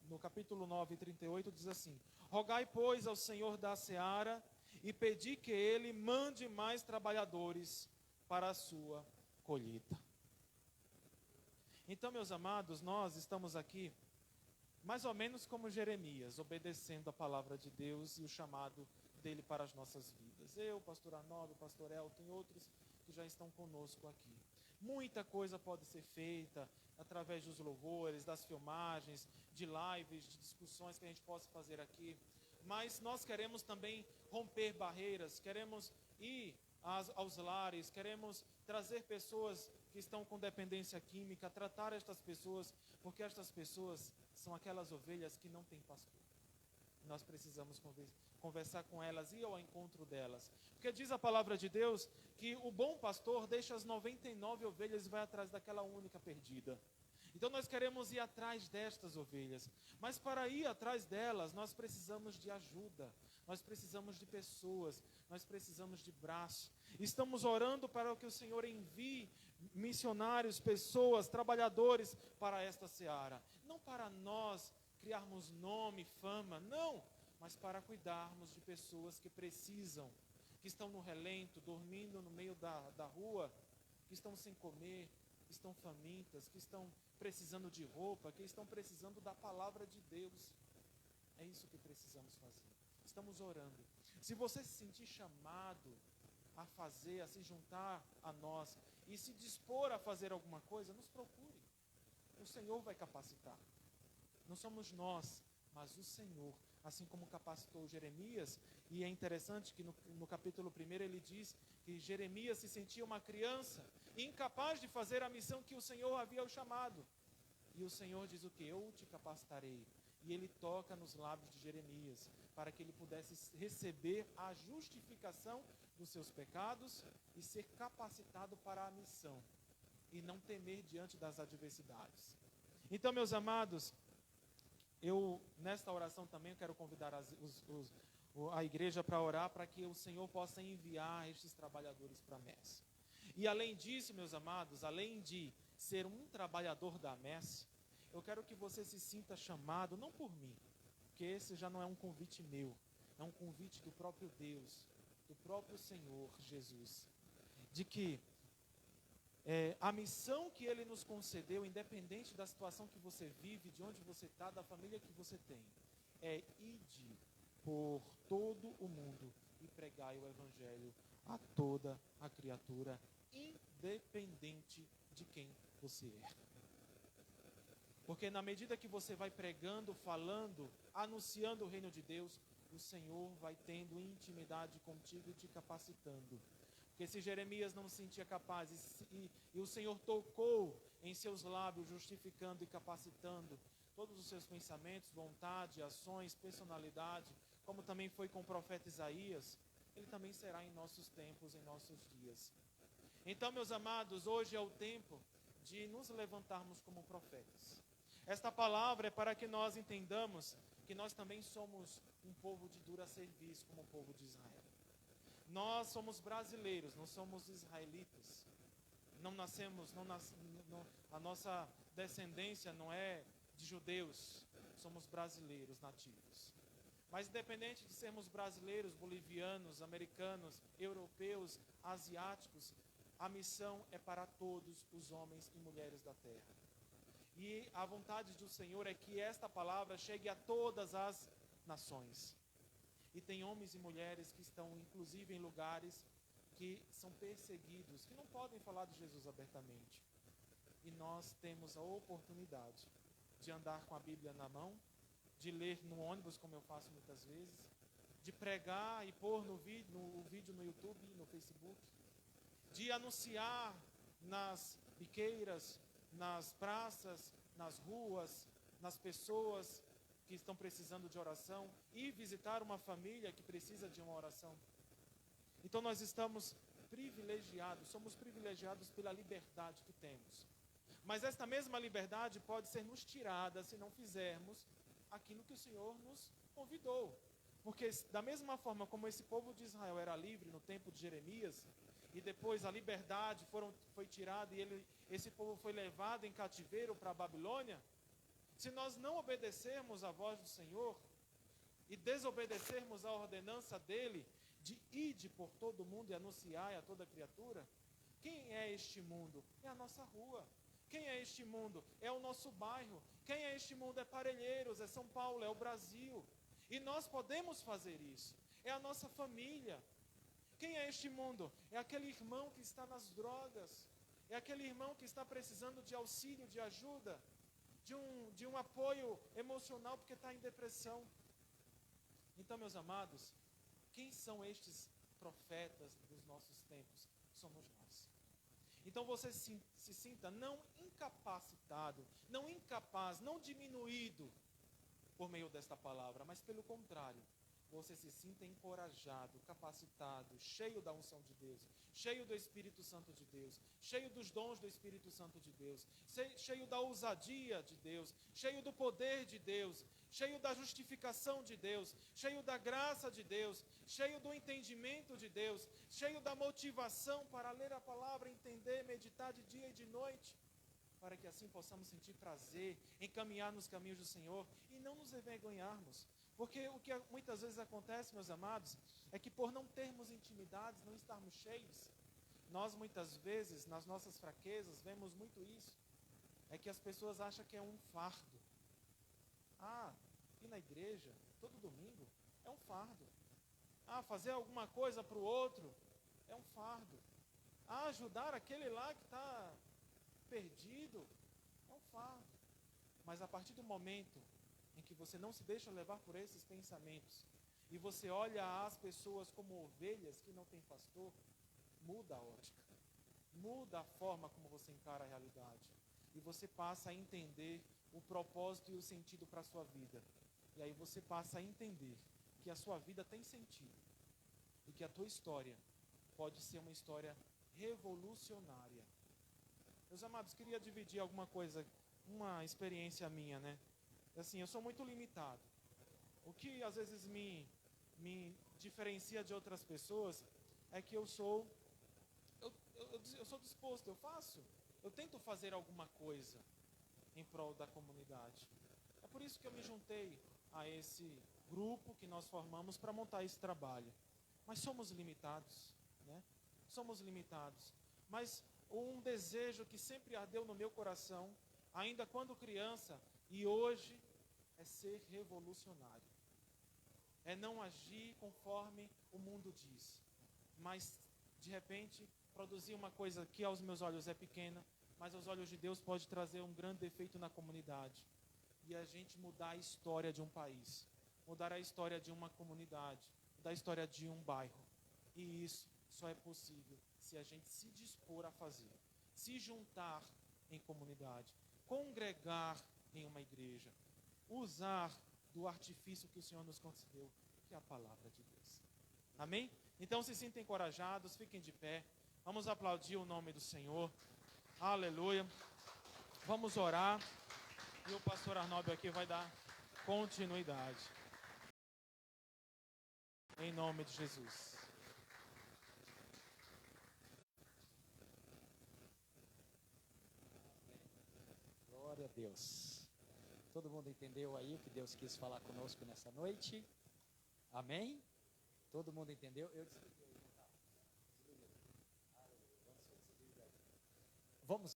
no capítulo 9, 38, diz assim, rogai, pois, ao Senhor da seara e pedi que Ele mande mais trabalhadores para a sua colheita. Então, meus amados, nós estamos aqui mais ou menos como Jeremias, obedecendo a palavra de Deus e o chamado dele para as nossas vidas. Eu, pastor Arnaldo, pastor Elton e outros que já estão conosco aqui. Muita coisa pode ser feita através dos louvores, das filmagens, de lives, de discussões que a gente possa fazer aqui. Mas nós queremos também romper barreiras, queremos ir aos lares, queremos trazer pessoas que estão com dependência química, tratar estas pessoas, porque estas pessoas são aquelas ovelhas que não têm pastor. Nós precisamos conversar com elas, ir ao encontro delas. Porque diz a palavra de Deus que o bom pastor deixa as 99 ovelhas e vai atrás daquela única perdida. Então nós queremos ir atrás destas ovelhas. Mas para ir atrás delas, nós precisamos de ajuda. Nós precisamos de pessoas. Nós precisamos de braço. Estamos orando para que o Senhor envie missionários, pessoas, trabalhadores para esta seara. Não para nós criarmos nome, fama, não, mas para cuidarmos de pessoas que precisam, que estão no relento, dormindo no meio da rua, que estão sem comer, que estão famintas, que estão precisando de roupa, que estão precisando da palavra de Deus. É isso que precisamos fazer. Estamos orando. Se você se sentir chamado a fazer, a se juntar a nós e se dispor a fazer alguma coisa, nos procure. O Senhor vai capacitar. Não somos nós, mas o Senhor, assim como capacitou Jeremias. E é interessante que no capítulo 1 ele diz que Jeremias se sentia uma criança, incapaz de fazer a missão que o Senhor havia o chamado. E o Senhor diz o que? Eu te capacitarei. E ele toca nos lábios de Jeremias, para que ele pudesse receber a justificação dos seus pecados e ser capacitado para a missão, e não temer diante das adversidades. Então, meus amados, eu nesta oração também quero convidar a igreja para orar, para que o Senhor possa enviar estes trabalhadores para a messe. E além disso, meus amados, além de ser um trabalhador da messe, eu quero que você se sinta chamado, não por mim, porque esse já não é um convite meu, é um convite do próprio Deus, do próprio Senhor Jesus, de que a missão que Ele nos concedeu, independente da situação que você vive, de onde você está, da família que você tem, é ide por todo o mundo e pregai o Evangelho a toda a criatura, independente de quem você é. Porque na medida que você vai pregando, falando, anunciando o reino de Deus, o Senhor vai tendo intimidade contigo e te capacitando. Porque se Jeremias não se sentia capaz e o Senhor tocou em seus lábios, justificando e capacitando todos os seus pensamentos, vontade, ações, personalidade, como também foi com o profeta Isaías, ele também será em nossos tempos, em nossos dias. Então, meus amados, hoje é o tempo de nos levantarmos como profetas. Esta palavra é para que nós entendamos que nós também somos um povo de dura serviço, como o povo de Israel. Nós somos brasileiros, não somos israelitas. A nossa descendência não é de judeus, somos brasileiros nativos. Mas independente de sermos brasileiros, bolivianos, americanos, europeus, asiáticos, a missão é para todos os homens e mulheres da terra. E a vontade do Senhor é que esta palavra chegue a todas as nações. E tem homens e mulheres que estão, inclusive, em lugares que são perseguidos, que não podem falar de Jesus abertamente. E nós temos a oportunidade de andar com a Bíblia na mão, de ler no ônibus, como eu faço muitas vezes, de pregar e pôr no vídeo no YouTube, no Facebook, de anunciar nas biqueiras, nas praças, nas ruas, nas pessoas que estão precisando de oração, e visitar uma família que precisa de uma oração. Então nós estamos privilegiados, somos privilegiados pela liberdade que temos. Mas esta mesma liberdade pode ser nos tirada se não fizermos aquilo que o Senhor nos convidou. Porque da mesma forma como esse povo de Israel era livre no tempo de Jeremias, e depois a liberdade foi tirada e esse povo foi levado em cativeiro para a Babilônia, se nós não obedecermos à voz do Senhor e desobedecermos à ordenança dele de ide por todo mundo e anunciai a toda criatura, quem é este mundo? É a nossa rua. Quem é este mundo? É o nosso bairro. Quem é este mundo? É Parelheiros, é São Paulo, é o Brasil. E nós podemos fazer isso. É a nossa família. Quem é este mundo? É aquele irmão que está nas drogas. É aquele irmão que está precisando de auxílio, de ajuda, de um apoio emocional porque está em depressão. Então, meus amados, quem são estes profetas dos nossos tempos? Somos nós. Então você se sinta não incapacitado, não incapaz, não diminuído por meio desta palavra, mas pelo contrário, você se sinta encorajado, capacitado, cheio da unção de Deus, cheio do Espírito Santo de Deus, cheio dos dons do Espírito Santo de Deus, cheio da ousadia de Deus, cheio do poder de Deus, cheio da justificação de Deus, cheio da graça de Deus, cheio do entendimento de Deus, cheio da motivação para ler a palavra, entender, meditar de dia e de noite. para que assim possamos sentir prazer em caminhar nos caminhos do Senhor e não nos envergonharmos. Porque o que muitas vezes acontece, meus amados, é que por não termos intimidades, não estarmos cheios, nós muitas vezes, nas nossas fraquezas, vemos muito isso. É que as pessoas acham que é um fardo. Ir na igreja, todo domingo, é um fardo. Fazer alguma coisa para o outro, é um fardo. Ajudar aquele lá que está perdido, é um fardo. Mas a partir do momento em que você não se deixa levar por esses pensamentos, e você olha as pessoas como ovelhas que não têm pastor, muda a ótica, muda a forma como você encara a realidade, e você passa a entender o propósito e o sentido para a sua vida. E aí você passa a entender que a sua vida tem sentido, e que a tua história pode ser uma história revolucionária. Meus amados, queria dividir alguma coisa, uma experiência minha, né? Assim, eu sou muito limitado. O que às vezes me diferencia de outras pessoas é que eu sou disposto, eu tento fazer alguma coisa em prol da comunidade. É por isso que eu me juntei a esse grupo que nós formamos para montar esse trabalho. Mas somos limitados, né? Somos limitados. Mas um desejo que sempre ardeu no meu coração, ainda quando criança, e hoje, é ser revolucionário. É não agir conforme o mundo diz, mas, de repente, produzir uma coisa que aos meus olhos é pequena, mas aos olhos de Deus pode trazer um grande efeito na comunidade. E a gente mudar a história de um país, mudar a história de uma comunidade, mudar a história de um bairro. E isso só é possível se a gente se dispor a fazer, se juntar em comunidade, congregar em uma igreja, usar do artifício que o Senhor nos concedeu, que é a palavra de Deus. Amém? Então se sintam encorajados, fiquem de pé, vamos aplaudir o nome do Senhor. Aleluia. Vamos orar e o pastor Arnóbio aqui vai dar continuidade. Em nome de Jesus. Glória a Deus. Todo mundo entendeu aí o que Deus quis falar conosco nessa noite? Amém? Todo mundo entendeu? Eu desliguei. Vamos